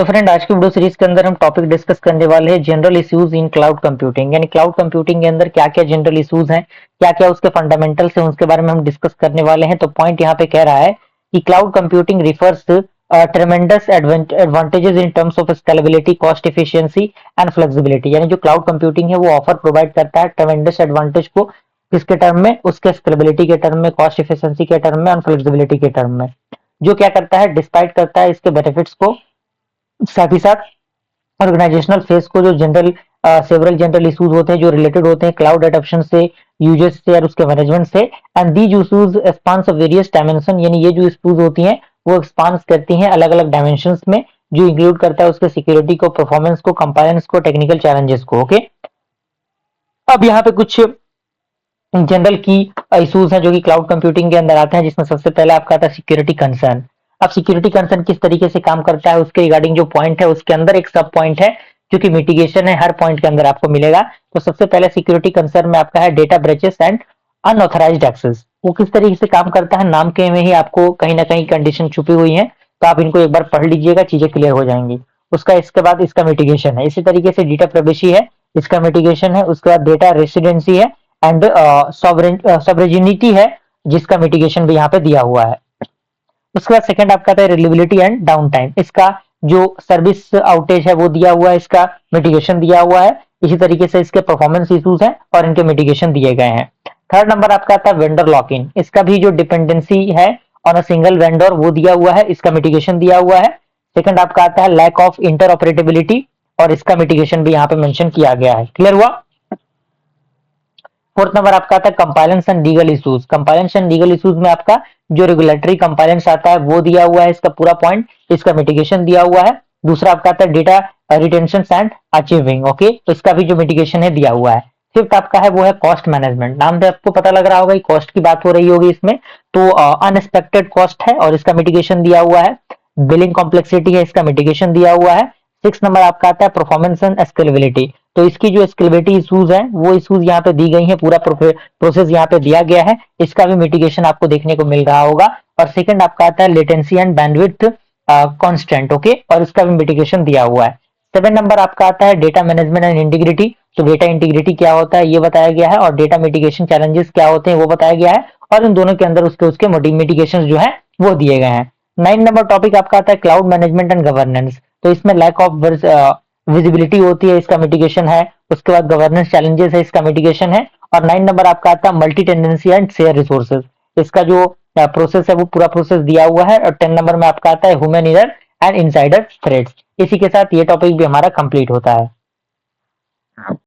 तो फ्रेंड, आज की वीडियो सीरीज के अंदर हम टॉपिक डिस्कस करने वाले हैं general issues in cloud computing. यानी क्लाउड कंप्यूटिंग के अंदर क्या क्या जनरल इश्यूज हैं, क्या क्या उसके फंडामेंटल्स हैं, उसके बारे में हम डिस्कस करने वाले हैं। तो पॉइंट यहाँ पे कह रहा है कि cloud computing refers ट्रेमेंडस advantages in terms of scalability, cost efficiency and flexibility. यानी जो क्लाउड कंप्यूटिंग है वो ऑफर प्रोवाइड करता है ट्रेमेंडस एडवांटेज को किसके टर्म में, उसके स्केलेबिलिटी के टर्म में, कॉस्ट इफिशियंसी के टर्म में और फ्लेक्सिबिलिटी के टर्म में। जो क्या करता है, डिस्पाइट करता है इसके बेनिफिट्स को, साथ ही साथ ऑर्गेनाइजेशनल फेस को, जो जनरल सेवरल जनरल इश्यूज होते हैं जो रिलेटेड होते हैं क्लाउड एडॉप्शन से, यूजेस से और उसके मैनेजमेंट से। And these issues spans of various dimension. यानी ये जो इश्यूज होती हैं वो एक्सपांस करती हैं अलग अलग डायमेंशंस में, जो इंक्लूड करता है उसके सिक्योरिटी को, परफॉर्मेंस को, कंप्लायंस को, टेक्निकल चैलेंजेस को। ओके, अब यहाँ पे कुछ जनरल की इश्यूज हैं जो कि क्लाउड कंप्यूटिंग के अंदर आते हैं, जिसमें सबसे पहले आपका आता है सिक्योरिटी कंसर्न। अब सिक्योरिटी कंसर्न किस तरीके से काम करता है उसके रिगार्डिंग जो पॉइंट है उसके अंदर एक सब पॉइंट है जो कि मिटिगेशन है, हर पॉइंट के अंदर आपको मिलेगा। तो सबसे पहले सिक्योरिटी कंसर्न में आपका है डेटा ब्रेचेस एंड अनऑथराइज्ड एक्सेस। वो किस तरीके से काम करता है, नाम के में ही आपको कहीं ना कहीं कंडीशन छुपी हुई है, तो आप इनको एक बार पढ़ लीजिएगा, चीजें क्लियर हो जाएंगी। उसका इसके बाद इसका मिटिगेशन है, इसी तरीके से डेटा प्राइवेसी है, इसका मिटिगेशन है। उसके बाद डेटा रेसिडेंसी है एंड सॉवरेनिटी है, जिसका मिटिगेशन भी यहाँ पे दिया हुआ है। उसके बाद सेकंड आपका आता है रिलायबिलिटी एंड डाउन टाइम। इसका जो सर्विस आउटेज है वो दिया हुआ है, इसका मिटिगेशन दिया हुआ है। इसी तरीके से इसके परफॉर्मेंस इश्यूज हैं और इनके मिटिगेशन दिए गए हैं। थर्ड नंबर आपका आता है वेंडर लॉक इन। इसका भी जो डिपेंडेंसी है ऑन अ सिंगल वेंडर वो दिया हुआ है, इसका मिटिगेशन दिया हुआ है। सेकंड आपका आता है लैक ऑफ इंटर ऑपरेटेबिलिटी और इसका मिटिगेशन भी यहाँ पे मेंशन किया गया है। क्लियर हुआ? फोर्थ नंबर आपका आता है compliance and legal issues. Compliance and legal issues में आपका जो रेगुलेटरी कंपाइलेंस आता है वो दिया हुआ है, इसका पूरा पॉइंट, इसका मिटिगेशन दिया हुआ है। दूसरा आपका आता है data retention and achieving. Okay, तो इसका भी जो मिटिगेशन है दिया हुआ है। फिफ्थ आपका है वो है कॉस्ट मैनेजमेंट। नाम से आपको पता लग रहा होगा कि कॉस्ट की बात हो रही होगी इसमें, तो अनएक्सपेक्टेड कॉस्ट है और इसका मिटिगेशन दिया हुआ है। बिलिंग कॉम्प्लेक्सिटी है, इसका मिटिगेशन दिया हुआ है। सिक्स नंबर आपका आता है परफॉर्मेंस एंड स्केलेबिलिटी। तो इसकी जो स्केलेबिलिटी इश्यूज हैं वो इश्यूज यहाँ पे दी गई हैं, पूरा प्रोसेस यहाँ पे दिया गया है, इसका भी मिटिगेशन आपको देखने को मिल रहा होगा। और सेकंड आपका आता है latency and bandwidth constant. Okay, और इसका भी मिटिगेशन दिया हुआ है। सेवन नंबर आपका आता है डेटा मैनेजमेंट एंड इंटीग्रिटी। तो डेटा इंटीग्रिटी क्या होता है ये बताया गया है, और डेटा मिटिगेशन चैलेंजेस क्या होते हैं वो बताया गया है, और इन दोनों के अंदर उसके उसके मिटिगेशन जो है वो दिए गए हैं। 9 नंबर टॉपिक आपका आता है क्लाउड मैनेजमेंट एंड गवर्नेंस। तो इसमें लैक ऑफ विजिबिलिटी होती है, इसका मिटिगेशन है। उसके बाद गवर्नेंस चैलेंजेस है, इसका मिटिगेशन है। और 9 नंबर आपका आता है multi tendency and share resources. इसका जो प्रोसेस है वो पूरा प्रोसेस दिया हुआ है। और 10 नंबर में आपका आता है human error and insider threads. इसी के साथ ये टॉपिक भी हमारा कंप्लीट होता है।